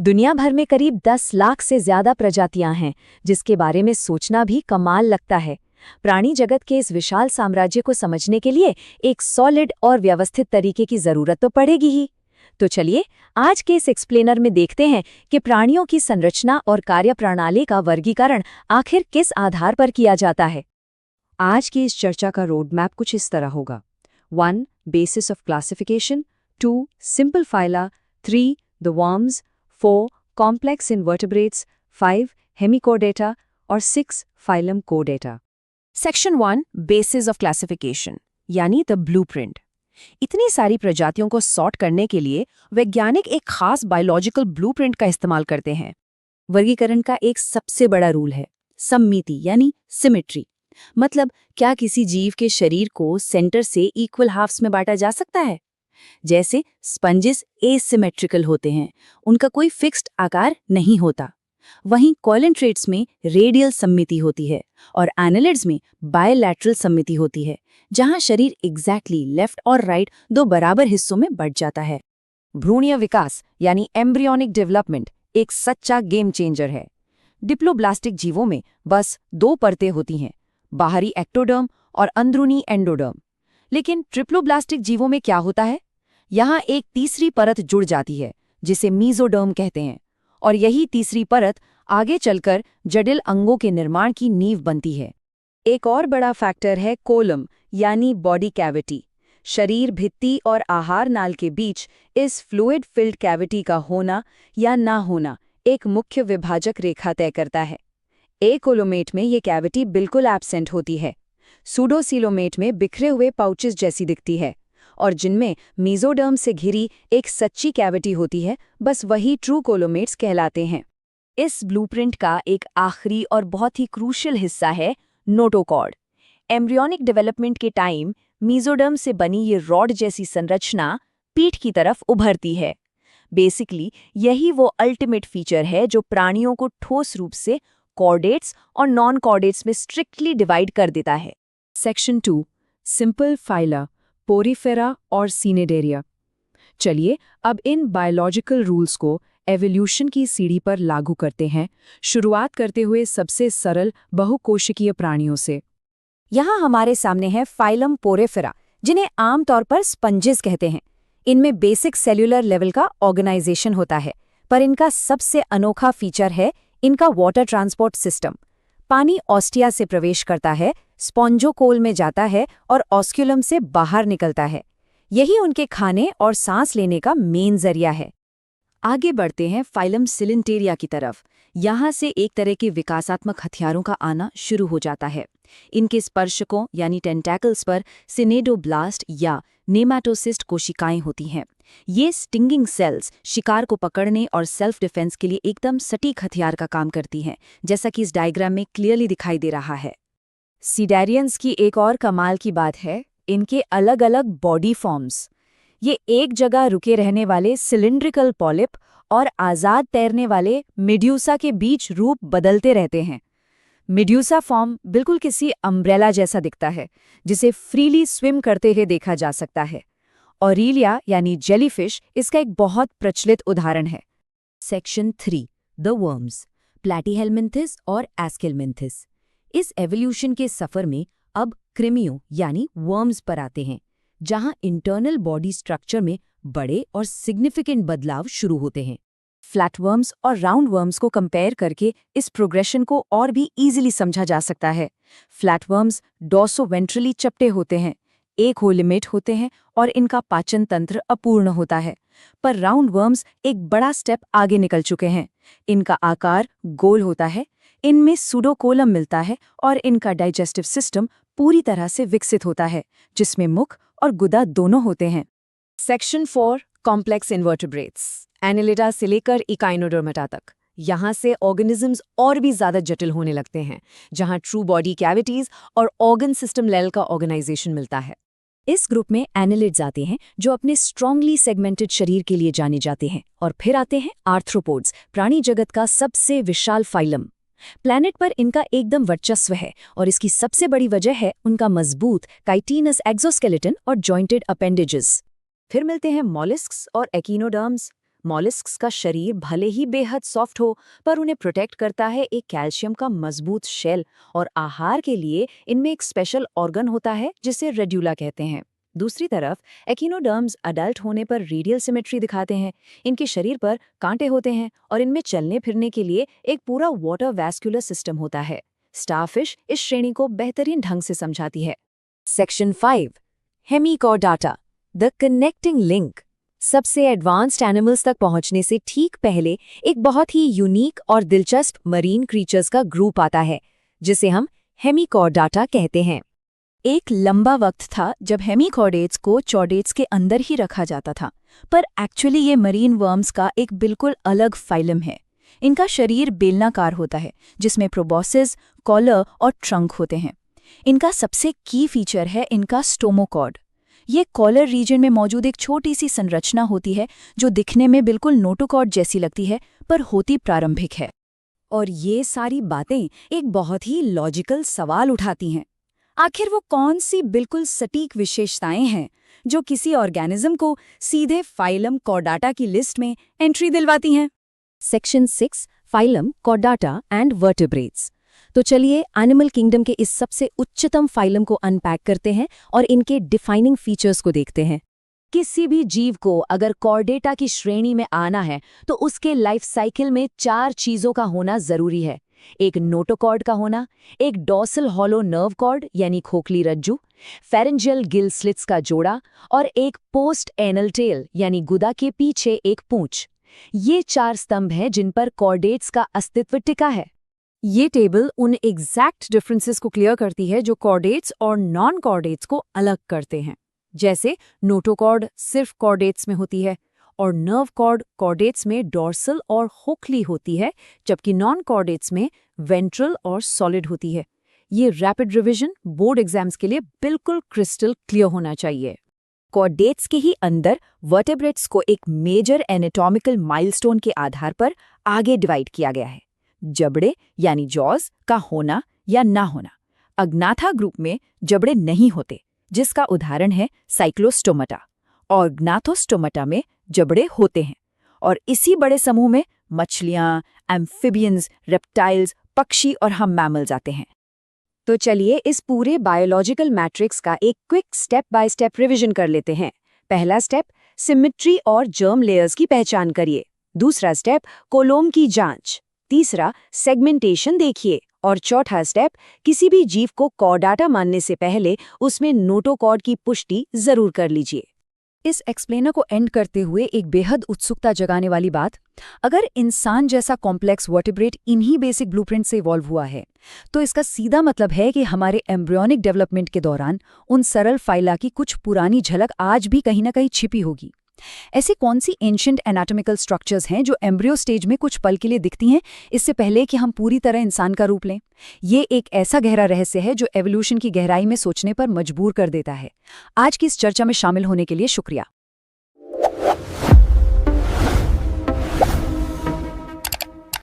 दुनिया भर में करीब 10 लाख से ज्यादा प्रजातियां हैं, जिसके बारे में सोचना भी कमाल लगता है। प्राणी जगत के इस विशाल साम्राज्य को समझने के लिए एक सॉलिड और व्यवस्थित तरीके की जरूरत तो पड़ेगी ही। तो चलिए आज के इस एक्सप्लेनर में देखते हैं कि प्राणियों की संरचना और कार्यप्रणाली का वर्गीकरण आखिर किस आधार पर किया जाता है। आज की इस चर्चा का रोड मैप कुछ इस तरह होगा। 1. Basis of classification, 2. Simple phyla, 3. The worms, 4. Complex invertebrates, 5. Hemichordata और 6. फाइलम कोडेटा। सेक्शन 1 बेसिस ऑफ क्लासिफिकेशन यानी द ब्लूप्रिंट। इतनी सारी प्रजातियों को सॉर्ट करने के लिए वैज्ञानिक एक खास बायोलॉजिकल ब्लूप्रिंट का इस्तेमाल करते हैं। वर्गीकरण का एक सबसे बड़ा रूल है सममिति यानी सिमेट्री। मतलब क्या किसी जीव के शरीर को सेंटर से इक्वल हाफ्स में बांटा जा सकता है। जैसे स्पंजेस एसिमेट्रिकल होते हैं, उनका कोई फिक्स्ड आकार नहीं होता। वहीं कॉलेंट्रेट्स में रेडियल सममिति होती है और एनालिड्स में बायलैटरल सममिति होती है, जहां शरीर एग्जैक्टली लेफ्ट और राइट दो बराबर हिस्सों में बंट जाता है। भ्रूणीय विकास यानी एम्ब्रियोनिक डेवलपमेंट एक सच्चा गेम चेंजर है। डिप्लोब्लास्टिक जीवों में बस 2 परतें होती हैं, बाहरी एक्टोडर्म और अंदरूनी एंडोडर्म। लेकिन ट्रिप्लोब्लास्टिक जीवों में क्या होता है? यहाँ एक तीसरी परत जुड़ जाती है जिसे मीजोडर्म कहते हैं, और यही तीसरी परत आगे चलकर जटिल अंगों के निर्माण की नींव बनती है। एक और बड़ा फैक्टर है कोलम यानी बॉडी कैविटी। शरीर भित्ति और आहार नाल के बीच इस फ्लूइड फिल्ड कैविटी का होना या ना होना एक मुख्य विभाजक रेखा तय करता है। एकोलोमेट में ये कैविटी बिल्कुल एब्सेंट होती है, सूडोसीलोमेट में बिखरे हुए पाउचेस जैसी दिखती है, और जिनमें मीजोडर्म से घिरी एक सच्ची कैविटी होती है, बस वही ट्रू कोलोमेट्स कहलाते हैं। इस ब्लूप्रिंट का एक आखिरी और बहुत ही क्रूशियल हिस्सा है नोटोकॉर्ड। एम्ब्रियोनिक डेवलपमेंट के टाइम मीजोडर्म से बनी ये रॉड जैसी संरचना पीठ की तरफ उभरती है। बेसिकली यही वो अल्टीमेट फीचर है जो प्राणियों को ठोस रूप से कॉर्डेट्स और नॉन कॉर्डेट्स में स्ट्रिक्टली डिवाइड कर देता है। सेक्शन 2 सिंपल फाइला, पोरीफेरा और सीनेडेरिया। चलिए अब इन बायोलॉजिकल रूल्स को एवोल्यूशन की सीढ़ी पर लागू करते हैं, शुरुआत करते हुए सबसे सरल बहुकोशिकीय प्राणियों से। यहाँ हमारे सामने है फाइलम पोरेफेरा, जिन्हें आमतौर पर स्पंजेस कहते हैं। इनमें बेसिक सेल्यूलर लेवल का ऑर्गेनाइजेशन होता है, पर इनका सबसे अनोखा फीचर है इनका वाटर ट्रांसपोर्ट सिस्टम। पानी ऑस्टिया से प्रवेश करता है, स्पॉन्जोकोल में जाता है और ऑस्क्यूलम से बाहर निकलता है। यही उनके खाने और सांस लेने का मेन जरिया है। आगे बढ़ते हैं फाइलम सिलेंटेरिया की तरफ। यहाँ से एक तरह के विकासात्मक हथियारों का आना शुरू हो जाता है। इनके स्पर्शकों यानी टेंटैकल्स पर सिनेडोब्लास्ट या नेमाटोसिस्ट कोशिकाएं होती हैं। ये स्टिंगिंग सेल्स शिकार को पकड़ने और सेल्फ डिफेंस के लिए एकदम सटीक हथियार का काम करती हैं, जैसा कि इस डायग्राम में क्लियरली दिखाई दे रहा है। सीडेरियंस की एक और कमाल की बात है इनके अलग अलग बॉडी फॉर्म्स। ये एक जगह रुके रहने वाले सिलिंड्रिकल पॉलिप और आज़ाद तैरने वाले मेड्यूसा के बीच रूप बदलते रहते हैं। मेड्यूसा फॉर्म बिल्कुल किसी अम्ब्रेला जैसा दिखता है, जिसे फ्रीली स्विम करते हुए देखा जा सकता है। ऑरिलिया यानी जेलीफिश इसका एक बहुत प्रचलित उदाहरण है। सेक्शन 3 द वर्म्स, प्लैटीहेलमिन्थिस और एस्केलमिन्थिस। इस एवोल्यूशन के सफर में अब क्रिमियो यानी वर्म्स पर आते हैं, जहां इंटरनल बॉडी स्ट्रक्चर में बड़े और सिग्निफिकेंट बदलाव शुरू होते हैं। फ्लैटवर्म्स और राउंडवर्म्स को कंपेयर करके इस प्रोग्रेशन को और भी इजीली समझा जा सकता है। फ्लैटवर्म्स डॉर्सोवेंट्रली चपटे होते हैं, एक होलिमेट होते हैं और इनका पाचन तंत्र अपूर्ण होता है। पर राउंडवर्म्स एक बड़ा स्टेप आगे निकल चुके हैं। इनका आकार गोल होता है, इनमें सूडोकोलम मिलता है और इनका डाइजेस्टिव सिस्टम पूरी तरह से विकसित होता है, जिसमें मुख और गुदा दोनों होते हैं। सेक्शन 4 कॉम्प्लेक्स इनवर्टेब्रेट्स, एनिलिडा से लेकर इकाइनोडर्मेटा तक। यहाँ से ऑर्गेनिजम्स और भी ज्यादा जटिल होने लगते हैं, जहाँ ट्रू बॉडी कैविटीज और ऑर्गन सिस्टम लेवल का ऑर्गेनाइजेशन मिलता है। इस ग्रुप में एनिलिड्स आते हैं, जो अपने स्ट्रांगली सेगमेंटेड शरीर के लिए जाने जाते हैं, और फिर आते हैं आर्थ्रोपोड्स, प्राणी जगत का सबसे विशाल फाइलम। प्लैनेट पर इनका एकदम वर्चस्व है, और इसकी सबसे बड़ी वजह है उनका मजबूत काइटिनस एक्सोस्केलेटन और जॉइंटेड अपेंडेजेस। फिर मिलते हैं मॉलिस्क्स और एकिनोडर्म्स, मॉलिस्क्स का शरीर भले ही बेहद सॉफ्ट हो, पर उन्हें प्रोटेक्ट करता है एक कैल्शियम का मजबूत शेल, और आहार के लिए इनमें एक स्पेशल ऑर्गन होता है जिसे रेड्यूला कहते हैं। दूसरी तरफ एकिनोडर्म्स अडल्ट होने पर रेडियल सिमेट्री दिखाते हैं। इनके शरीर पर कांटे होते हैं और इनमें चलने फिरने के लिए एक पूरा वाटर वैस्कुलर सिस्टम होता है। स्टारफिश इस श्रेणी को बेहतरीन ढंग से समझाती है। Section 5 hemichordata the connecting link. सबसे एडवांस्ड एनिमल्स तक पहुंचने से ठीक पहले एक बहुत ही यूनिक और दिलचस्प मरीन क्रीचर्स का ग्रुप आता है जिसे हम हेमिकॉर्डाटा कहते हैं। एक लंबा वक्त था जब हेमिकॉर्डेट्स को चॉडेट्स के अंदर ही रखा जाता था, पर एक्चुअली ये मरीन वर्म्स का एक बिल्कुल अलग फाइलम है। इनका शरीर बेलनाकार होता है जिसमें प्रोबॉसिस, कॉलर और ट्रंक होते हैं। इनका सबसे की फीचर है इनका स्टोमोकॉर्ड। ये कॉलर रीजन में मौजूद एक छोटी सी संरचना होती है जो दिखने में बिल्कुल नोटोकॉर्ड जैसी लगती है, पर होती प्रारंभिक है। और ये सारी बातें एक बहुत ही लॉजिकल सवाल उठाती हैं। आखिर वो कौन सी बिल्कुल सटीक विशेषताएं हैं जो किसी ऑर्गेनिज्म को सीधे फाइलम कॉर्डाटा की लिस्ट में एंट्री दिलवाती हैं? Section 6 phylum Chordata and vertebrates. तो चलिए एनिमल किंगडम के इस सबसे उच्चतम फाइलम को अनपैक करते हैं और इनके डिफाइनिंग फीचर्स को देखते हैं। किसी भी जीव को अगर कॉर्डेटा की श्रेणी में आना है तो उसके लाइफ साइकिल में 4 चीजों का होना जरूरी है। एक नोटोकॉर्ड का होना, एक डॉर्सल हॉलो नर्व कॉर्ड यानी खोखली रज्जू, फेरेंजियल गिल स्लिट्स का जोड़ा और एक पोस्ट एनल टेल यानी गुदा के पीछे एक पूंछ। ये 4 स्तंभ हैं जिन पर कॉर्डेट्स का अस्तित्व टिका है। ये टेबल उन एग्जैक्ट डिफरेंसेस को क्लियर करती है जो कॉर्डेट्स और नॉन कॉर्डेट्स को अलग करते हैं। जैसे नोटोकॉर्ड सिर्फ कॉर्डेट्स में होती है और नर्व कॉर्ड कॉर्डेट्स में डॉर्सल और खोखली होती है, जबकि नॉन कॉर्डेट्स में वेंट्रल और सॉलिड होती है। ये रैपिड रिवीजन बोर्ड एग्जाम्स के लिए बिल्कुल क्रिस्टल क्लियर होना चाहिए। कॉर्डेट्स के ही अंदर वर्टेब्रेट्स को एक मेजर एनाटॉमिकल माइलस्टोन के आधार पर आगे डिवाइड किया गया है। जबड़े यानी जॉज का होना या ना होना। अग्नाथा ग्रुप में जबड़े नहीं होते, जिसका उदाहरण है साइक्लोस्टोमाटा, और ग्नाथोस्टोमाटा में जबड़े होते हैं। और इसी बड़े समूह में मछलियां, एम्फिबियंस, रेप्टाइल्स, पक्षी और हम मैमल्स आते हैं। तो चलिए इस पूरे बायोलॉजिकल मैट्रिक्स का एक quick step by step revision कर लेते हैं। पहला स्टेप, सिमेट्री और जर्म लेयर्स की पहचान करिए। दूसरा स्टेप, कोलोम की जांच। तीसरा, सेगमेंटेशन देखिए। और चौथा स्टेप, किसी भी जीव को कॉर्डाटा मानने से पहले उसमें नोटोकॉर्ड की पुष्टि जरूर कर लीजिए। इस एक्सप्लेनर को एंड करते हुए एक बेहद उत्सुकता जगाने वाली बात, अगर इंसान जैसा कॉम्प्लेक्स वर्टिब्रेट इन्हीं बेसिक ब्लूप्रिंट से इवॉल्व हुआ है, तो इसका सीधा मतलब है कि हमारे एम्ब्रियोनिक डेवलपमेंट के दौरान उन सरल फाइला की कुछ पुरानी झलक आज भी कहीं ना कहीं छिपी होगी। ऐसी कौन सी एंशिएंट एनाटॉमिकल स्ट्रक्चर्स हैं जो एम्ब्रियो स्टेज में कुछ पल के लिए दिखती हैं, इससे पहले कि हम पूरी तरह इंसान का रूप लें? ये एक ऐसा गहरा रहस्य है जो एवोल्यूशन की गहराई में सोचने पर मजबूर कर देता है। आज की इस चर्चा में शामिल होने के लिए शुक्रिया।